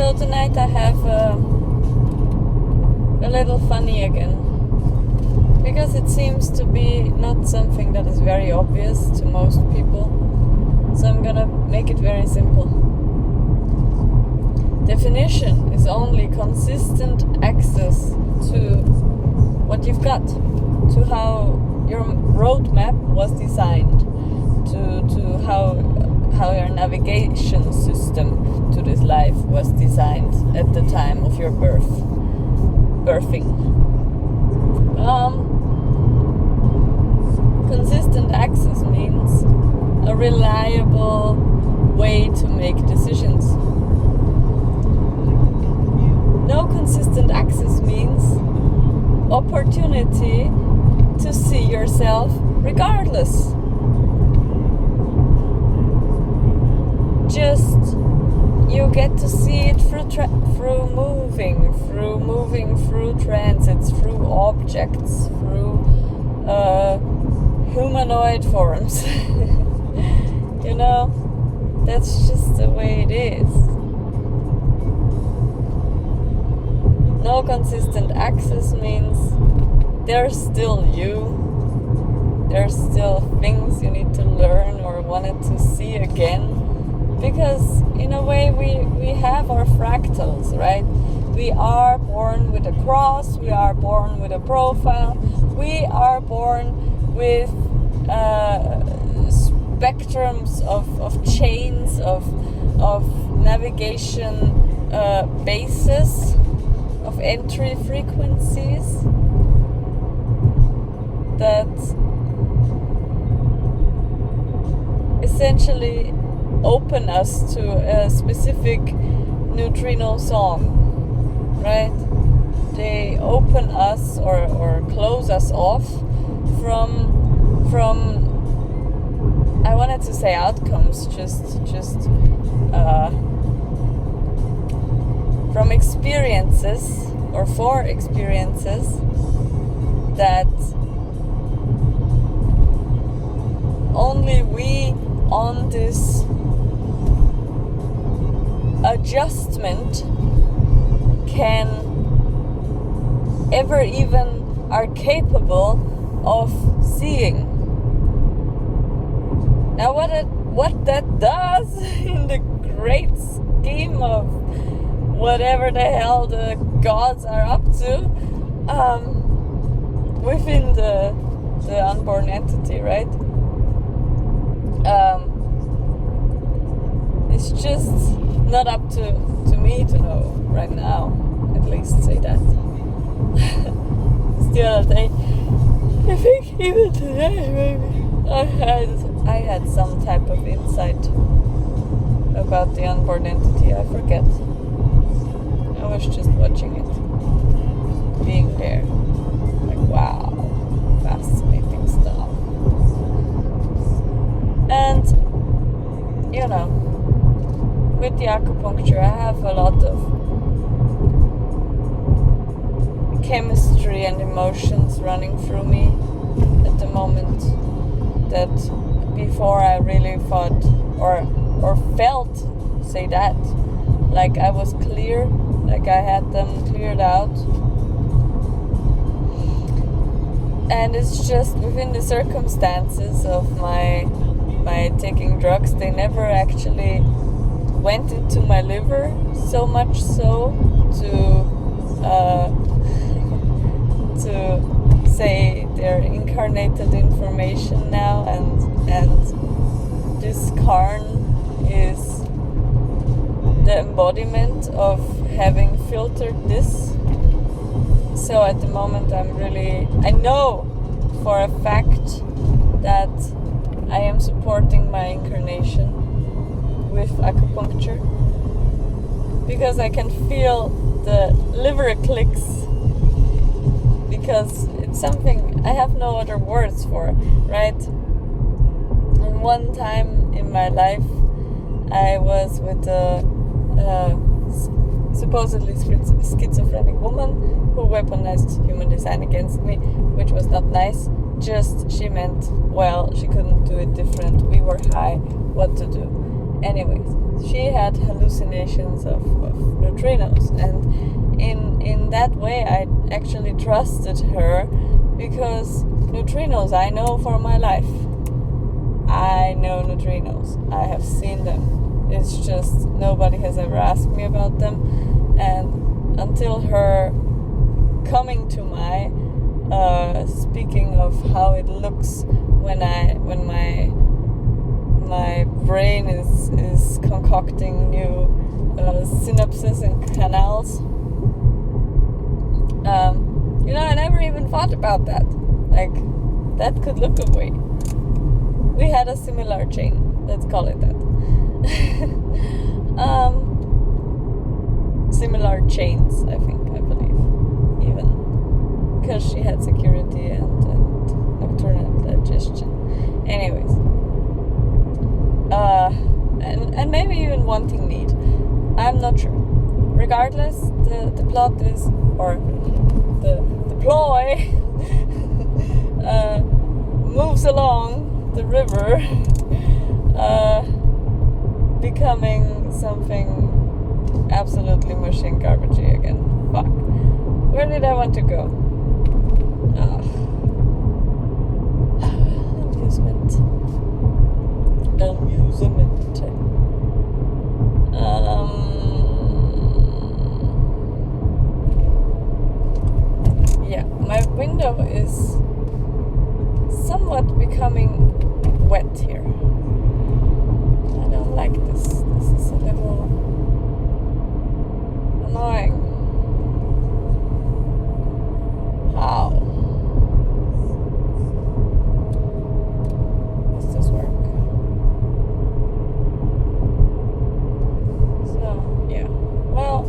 So tonight I have a little funny again, because it seems to be not something that is very obvious to most people. So I'm gonna make it very simple. Definition is only consistent access to what you've got, to how your roadmap was designed, to how your navigation system to this life was designed at the time of your birthing. Consistent access means a reliable way to make decisions. No consistent access means opportunity to see yourself regardless. Just you get to see it through moving through transits, through objects, through humanoid forms. You know, that's just the way it is. No consistent access means there's still you. There's still things you need to learn or wanted to see again. Because in a way we have our fractals, right? We are born with a cross, we are born with a profile, we are born with spectrums of chains of navigation bases, of entry frequencies that essentially open us to a specific neutrino song, right? They open us or close us off from I wanted to say outcomes, just from experiences or for experiences that only we on this adjustment can ever even are capable of seeing. Now what that does in the great scheme of whatever the hell the gods are up to within the unborn entity, right? It's just not up to me to know right now, at least say that. Still, I think even today maybe I had some type of insight about the unborn entity. I forget. I was just watching it, being there, like wow, fascinating stuff. And you know, with the acupuncture, I have a lot of chemistry and emotions running through me at the moment that before I really thought or felt, say that, like I was clear, like I had them cleared out. And it's just within the circumstances of my taking drugs, they never actually went into my liver, so much so to say they're incarnated information now, and this Karn is the embodiment of having filtered this. So at the moment I know for a fact that I am supporting my incarnation with acupuncture, because I can feel the liver clicks, because it's something I have no other words for, right? And one time in my life I was with a supposedly schizophrenic woman who weaponized human design against me, which was not nice. Just she meant, well, she couldn't do it different. We were high, what to do. Anyways, she had hallucinations of neutrinos, and in that way I actually trusted her, because neutrinos I know for my life. I know neutrinos. I have seen them. It's just nobody has ever asked me about them, and until her coming to my speaking of how it looks when my brain is concocting new synapses and canals. I never even thought about that. Like, that could look a way. We had a similar chain. Let's call it that. Similar chains, I believe, even, because she had security and nocturnal digestion. Anyways, and maybe even wanting need. I'm not sure. Regardless, the plot is, or the ploy moves along the river, becoming something absolutely mushy and garbagey again. Fuck. Where did I want to go? Amusement. Yeah, my window is somewhat becoming wet here. I don't like this. This is a little annoying. How? Does this work? So, yeah. Well,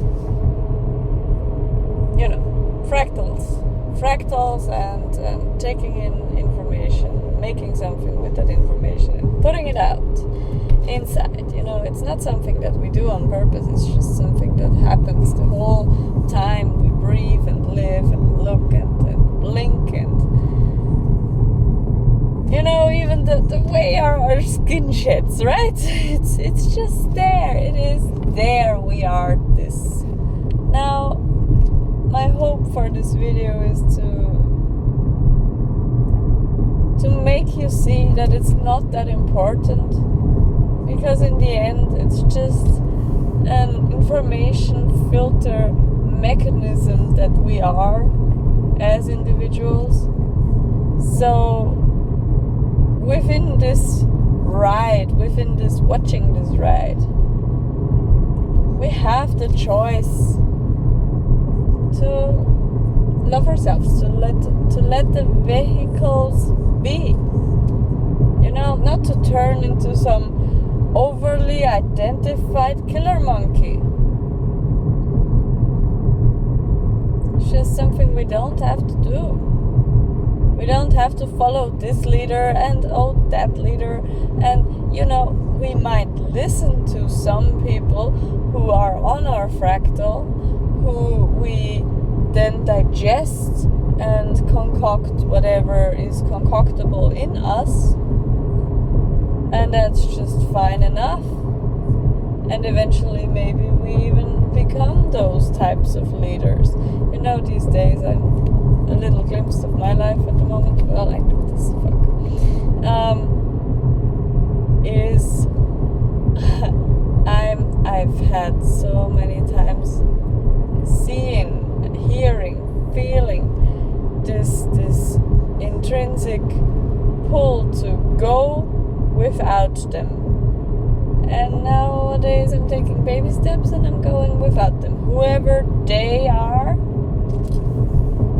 fractals and taking in information, making something with that information and putting it out inside. It's not something that we do on purpose. It's just something that happens the whole time we breathe and live and look and blink and even the way our skin sheds, right? It's just there. It is there. We are this. Now, my hope for this video is to make you see that it's not that important, because in the end it's just an information filter mechanism that we are as individuals. So within this ride, watching this ride, we have the choice to love ourselves, to let the vehicles be. Not to turn into some overly identified killer monkey. It's just something we don't have to do. We don't have to follow this leader and that leader. And we might listen to some people who are on our fractal, who we then digest and concoct whatever is concoctable in us, and that's just fine enough. And eventually maybe we even become those types of leaders. These days I'm a little glimpse of my life at the moment. Well, I know this, fuck. I've had so many times seeing, hearing, feeling this intrinsic pull to go without them. And nowadays I'm taking baby steps and I'm going without them, whoever they are,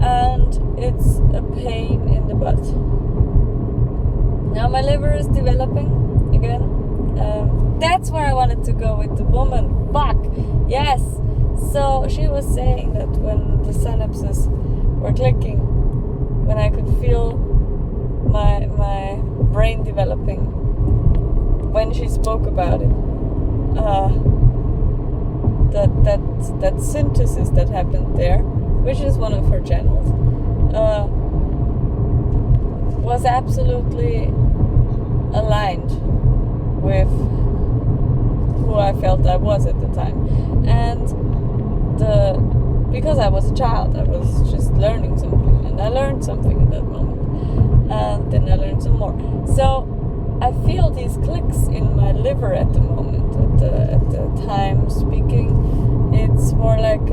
and it's a pain in the butt. Now my liver is developing again. That's where I wanted to go with the woman. Fuck! Yes! So she was saying that when the synapses were clicking, when I could feel my brain developing, when she spoke about it, that synthesis that happened there, which is one of her channels, was absolutely aligned with who I felt I was at the time. And because I was a child, I was just learning something, and I learned something in that moment, and then I learned some more. So I feel these clicks in my liver at the moment, at the time speaking. It's more like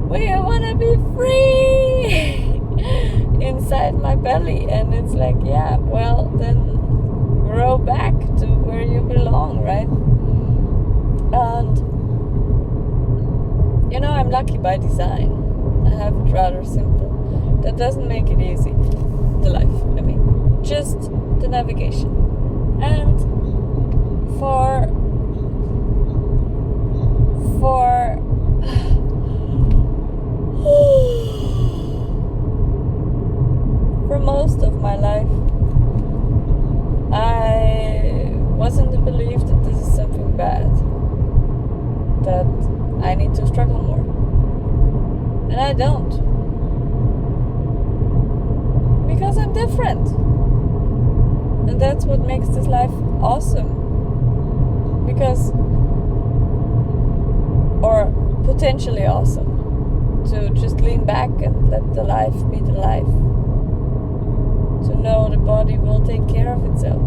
we wanna be free inside my belly, and it's like, yeah, well then grow back to where you belong, right? And you know, I'm lucky by design. I have it rather simple. That doesn't make it easy. The life, I mean, just the navigation. And for most of my life, I was in the belief that this is something bad, that I need to struggle more. And I don't. Because I'm different. And that's what makes this life awesome. Because, or potentially awesome, to just lean back and let the life be the life. To know the body will take care of itself.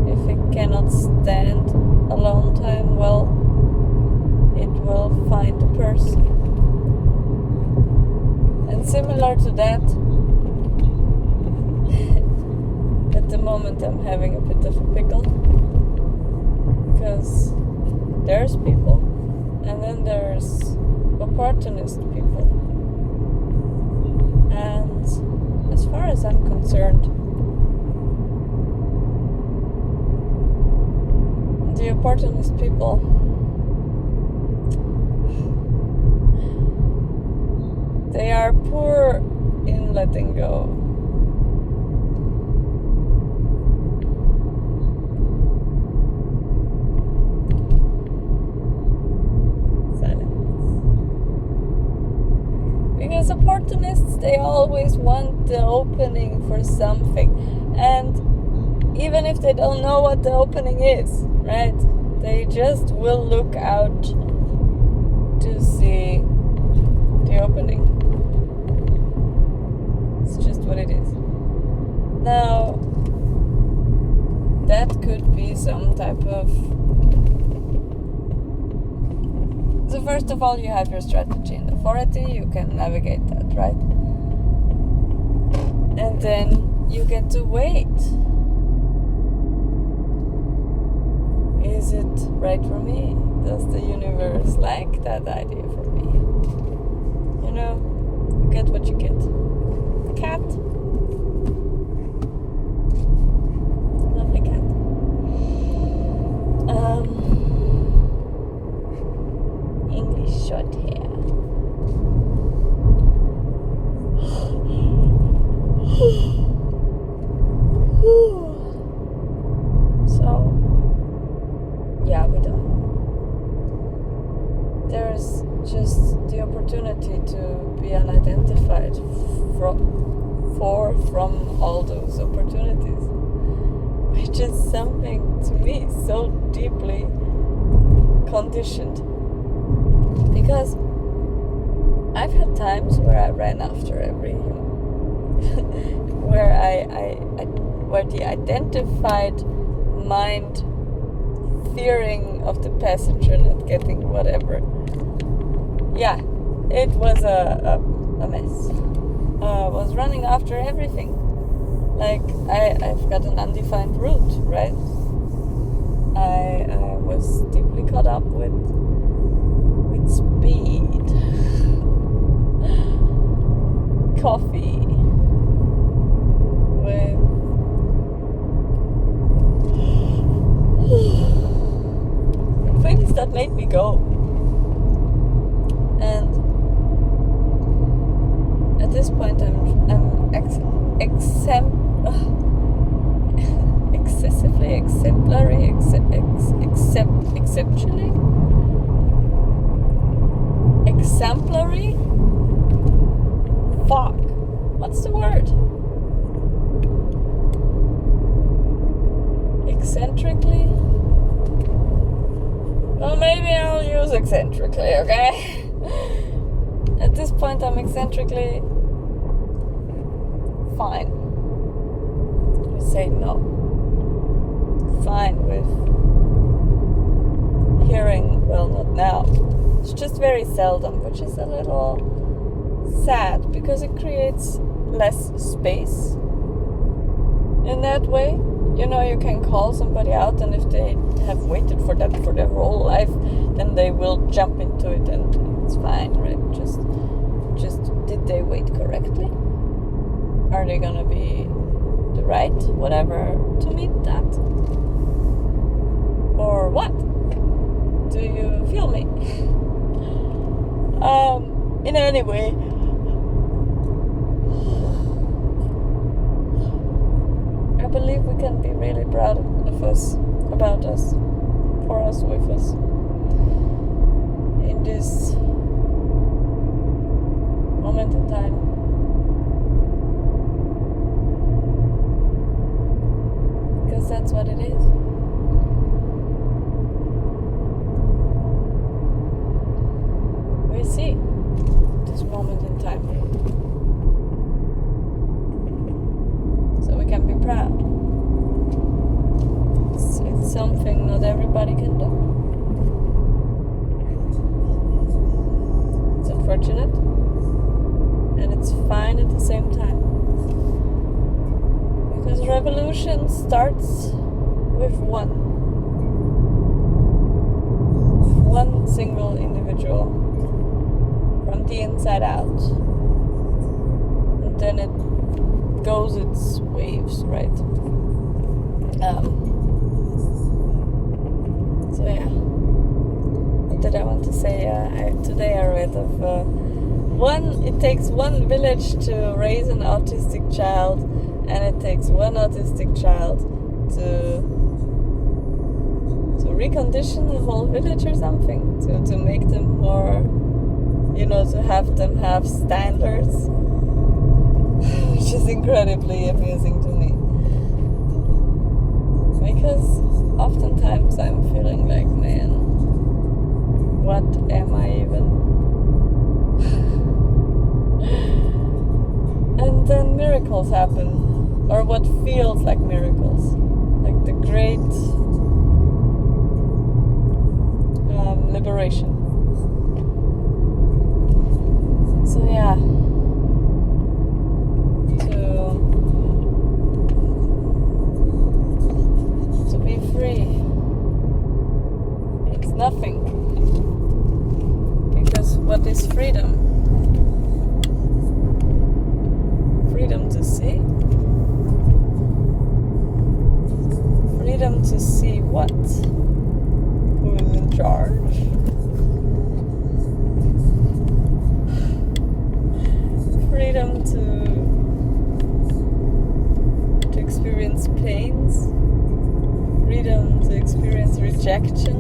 If it cannot stand a long time, well, it will find a person. And similar to that, at the moment I'm having a bit of a pickle, because there's people, and then there's opportunist people. And as far as I'm concerned, the opportunist people they are poor in letting go. Because opportunists, they always want the opening for something, and even if they don't know what the opening is, right, they just will look out to see the opening. It's just what it is. Now, that could be some type of... So first of all, you have your strategy and authority, you can navigate that, right? And then you get to wait. Is it right for me? Does the universe like that idea for me? You know, you get what you get. Cat. Lovely cat. English short hair. So, yeah, we don't know. There's just the opportunity to be unidentified from all those opportunities, which is something to me so deeply conditioned. Because I've had times where I ran after every human, where the identified mind fearing of the passenger not getting whatever. Yeah, it was a mess. I was running after everything. Like, I've got an undefined route, right? I was deeply caught up with speed, coffee, with things that made me go. And at this point, I'm excessively exemplary, exemplary? Fuck. What's the word? Eccentrically? Well, maybe I'll use eccentrically, okay? At this point, I'm eccentrically fine. I say no. Fine with hearing, well, not now. It's just very seldom, which is a little sad because it creates less space in that way. You know, you can call somebody out, and if they have waited for that for their whole life, then they will jump into it, and it's fine, right? Just did they wait correctly? Are they gonna be the right whatever to meet that? Or what? Do you feel me? In any way, I believe we can be really proud of us, about us, for us, with us, in this moment in time. Because that's what it is. We see this moment in time. So we can be proud. It's something not everybody can do. It's unfortunate, and it's fine at the same time. Because revolution starts with one single individual from the inside out, and then it goes its waves, right? So yeah, what did I want to say? Today I read of it takes one village to raise an autistic child, and it takes one autistic child to recondition the whole village or something, to make them more, to have them have standards, which is incredibly amusing to me. Because oftentimes I'm feeling like, man, what am I even? And then miracles happen, or what feels like miracles, like the great liberation. So yeah, to be free, it's nothing. Because what is freedom? Freedom to see? Freedom to see what? Who is in charge? Freedom to experience pains, freedom to experience rejection.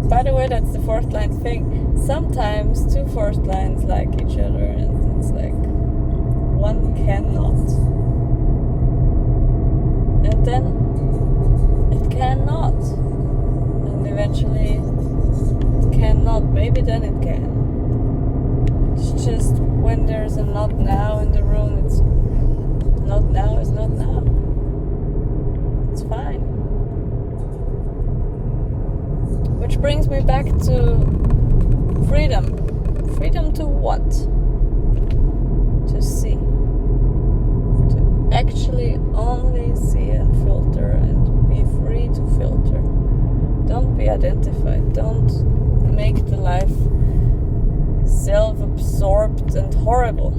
By the way, that's the fourth line thing. Sometimes two fourth lines like each other, and it's like one cannot, and then it cannot, and eventually it cannot. Maybe then it can. It's just when there's a not now in the room, it's not now is not now. It's fine. Which brings me back to freedom. Freedom to what? To see. To actually only see and filter, and be free to filter. Don't be identified. Don't make the life self-absorbed and horrible.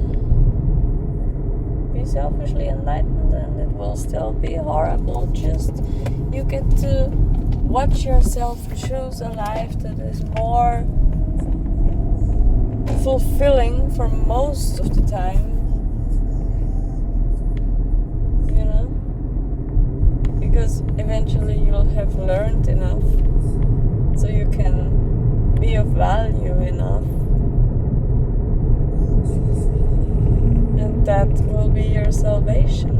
Be selfishly enlightened, and it will still be horrible. Just you get to watch yourself choose a life that is more fulfilling for most of the time, because eventually you'll have learned enough so you can be of value enough. And that will be your salvation.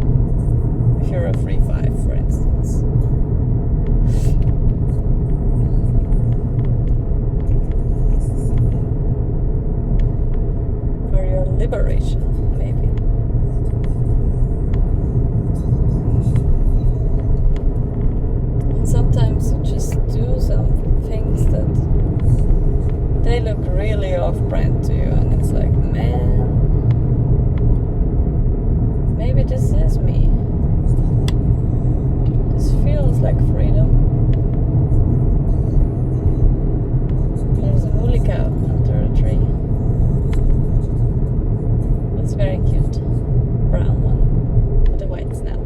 If you're a free 5, for instance. look really off-brand to you, and it's like, man, maybe this is me. This feels like freedom. There's a woolly cow under a tree. It's very cute. Brown one with a white snout.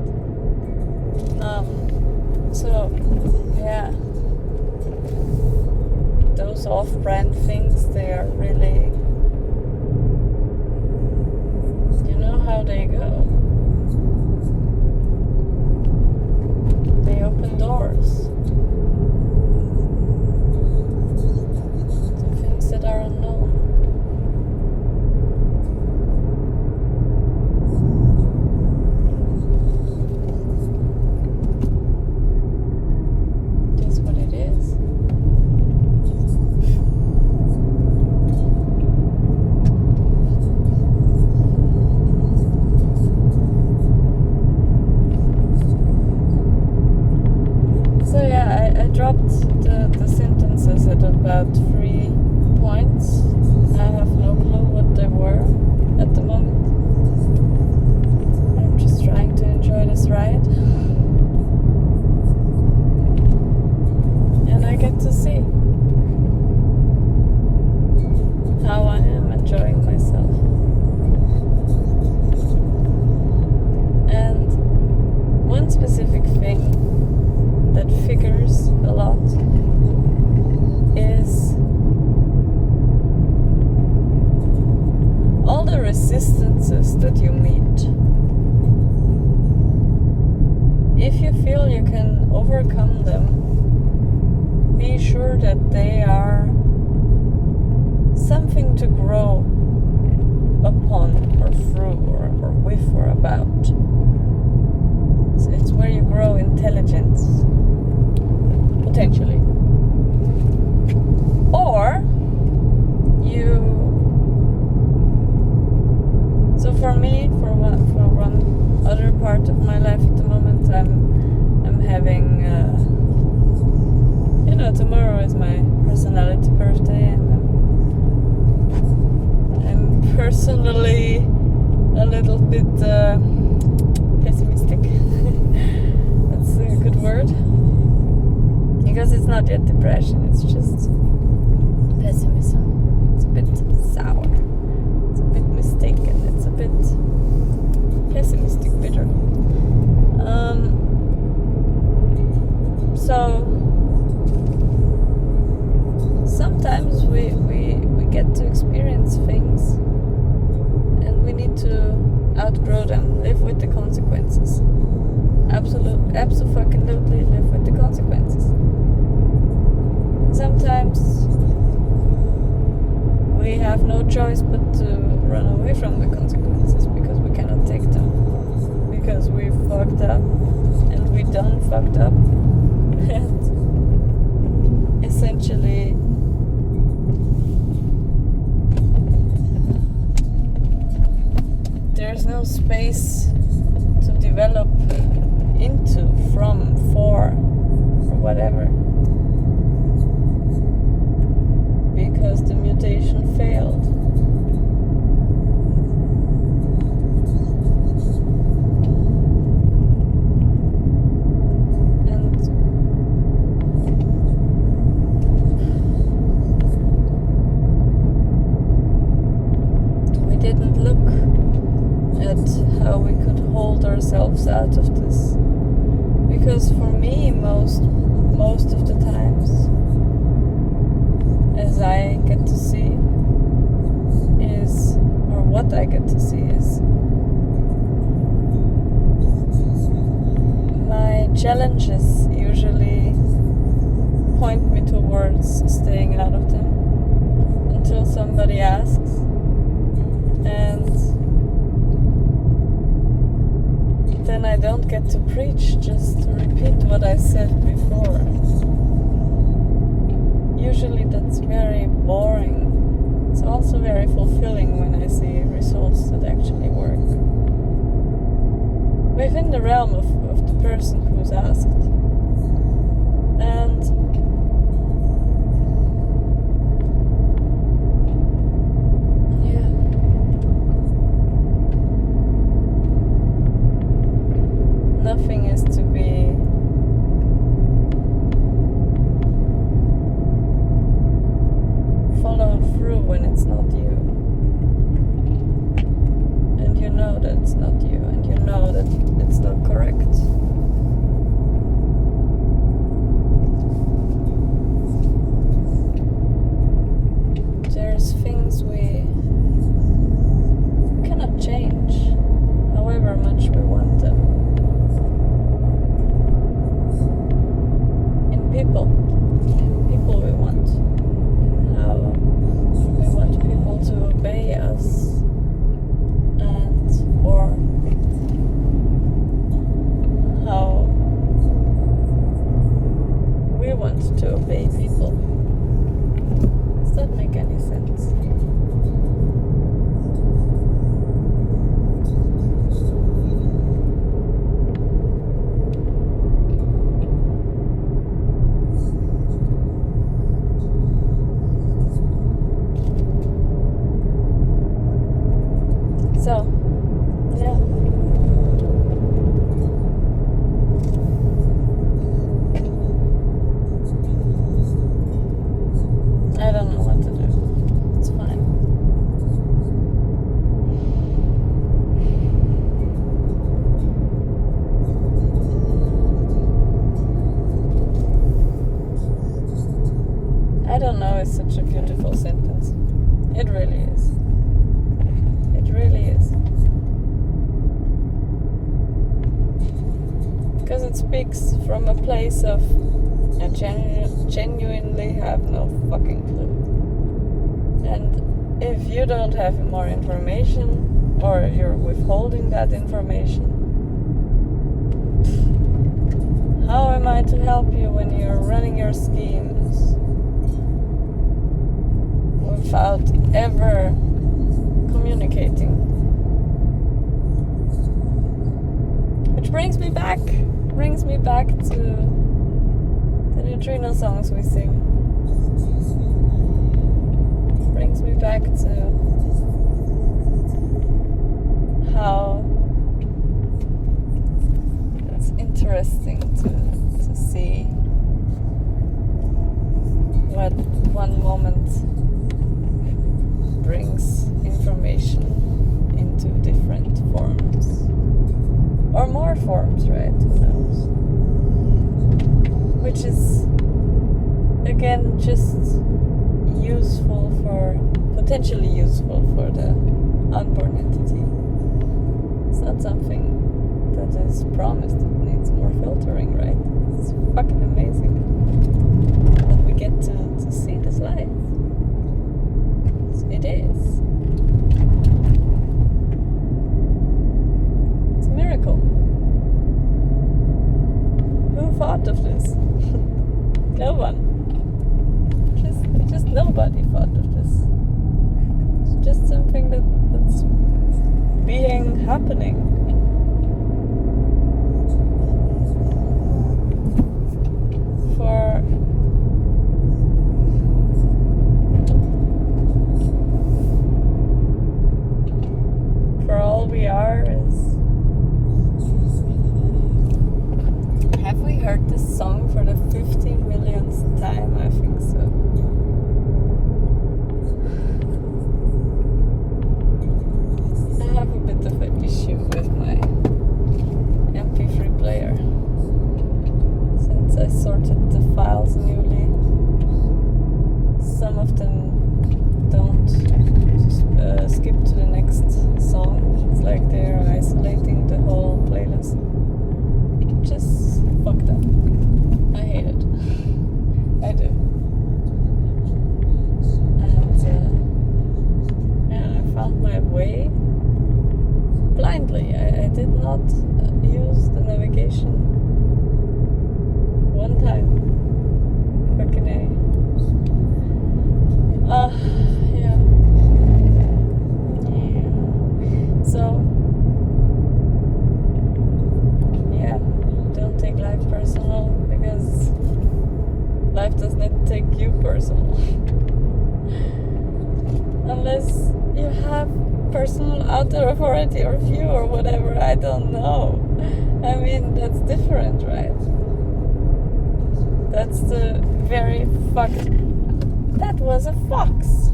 So, yeah. Those off-brand things, they are really... You know how they go. They open doors to things that are unknown. That's what it is. So yeah, I dropped the sentences at about 3 points. I have no clue what they were at the moment. I'm just trying to enjoy this ride. And I get to see how I am enjoying myself. And one specific thing that figures a lot is all the resistances that you meet. If you feel you can overcome them, be sure that they are something to grow upon or through or with or about. It's where you grow intelligence, potentially. Or so for me, for one other part of my life at the moment, I'm having, tomorrow is my personality birthday, and I'm personally a little bit pessimistic. That's a good word. Because it's not yet depression, it's just pessimism. It's a bit sour. It's a bit mistaken. It's a bit pessimistic, bitter. So sometimes we get to experience things and we need to outgrow them, live with the consequences. Absolutely live with the consequences. And sometimes we have no choice but to run away from the consequences because we cannot take them. Because we fucked up and we done fucked up. And essentially there's no space to develop into, from, for, or whatever, because the mutation failed. And we didn't look at how we could hold ourselves out of this. Because for me, most of the times, as I get to see is, or what I get to see is, my challenges usually point me towards staying out of them until somebody asks, and then I don't get to preach, just to repeat what I said before. Usually that's very boring. It's also very fulfilling when I see results that actually work. Within the realm of the person who's asked. And when it's not you. And you know that it's not you, and you know that it's not correct. There's things we cannot change, however much we want them. In people we want, and how we want people to obey us, and or how we want to obey people. Does that make any sense? So, yeah. I don't know what to do. It's fine. I don't know is such a beautiful sentence. It really is. It really is. Because it speaks from a place of I genuinely have no fucking clue. And if you don't have more information, or you're withholding that information, how am I to help you when you're running your schemes without ever communicating? Which brings me back to the neutrino songs we sing. Brings me back to how it's interesting to see what one moment brings information into different forms. Or more forms, right? Who knows? Which is, again, just potentially useful for the unborn entity. It's not something that is promised. It needs more filtering, right? It's fucking amazing that we get to see this life. It is. It's a miracle. Who thought of this? No one. Just nobody thought of this. It's just something that's happening. For all we are is... Have we heard this song for the 50 millionth time? I think so. I have a bit of an issue with my MP3 player. Since I sorted the files newly, some of them don't skip to the next song. It's like they're isolating the whole playlist. Just fucked up. I hate it. I do. And I found my way blindly. I did not use the navigation one time. Fucking A. Yeah. So, yeah, don't take life personal, because life does not take you personal. Unless you have personal outer authority or view or whatever, I don't know. I mean, that's different, right? That's the very fucked... That was a fox.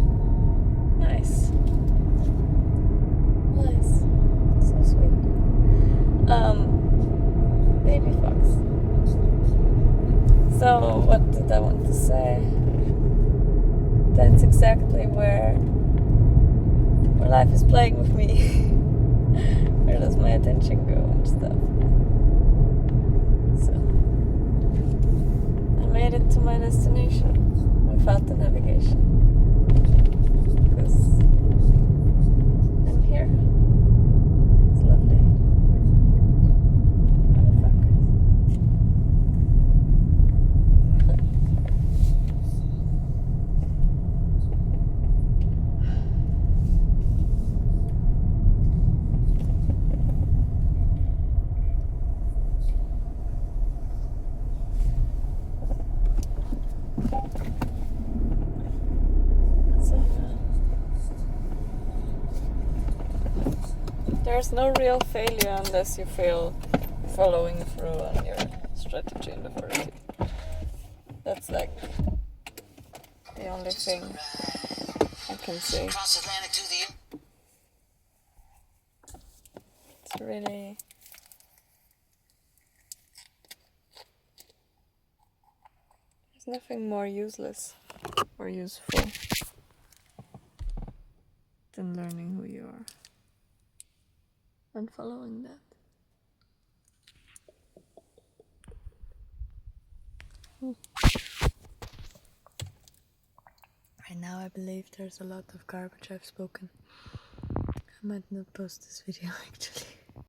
Nice. Nice. So sweet. Baby fox. So, what did I want to say? That's exactly where life is playing with me. Where does my attention go and stuff? So, I made it to my destination without the navigation. Because I'm here. It's lovely. Motherfuckers. There's no real failure unless you fail following through on your strategy in the first. That's like the only thing I can say. It's really there's nothing more useless or useful than learning who you are and following that. Right now I believe there's a lot of garbage I've spoken. I might not post this video actually.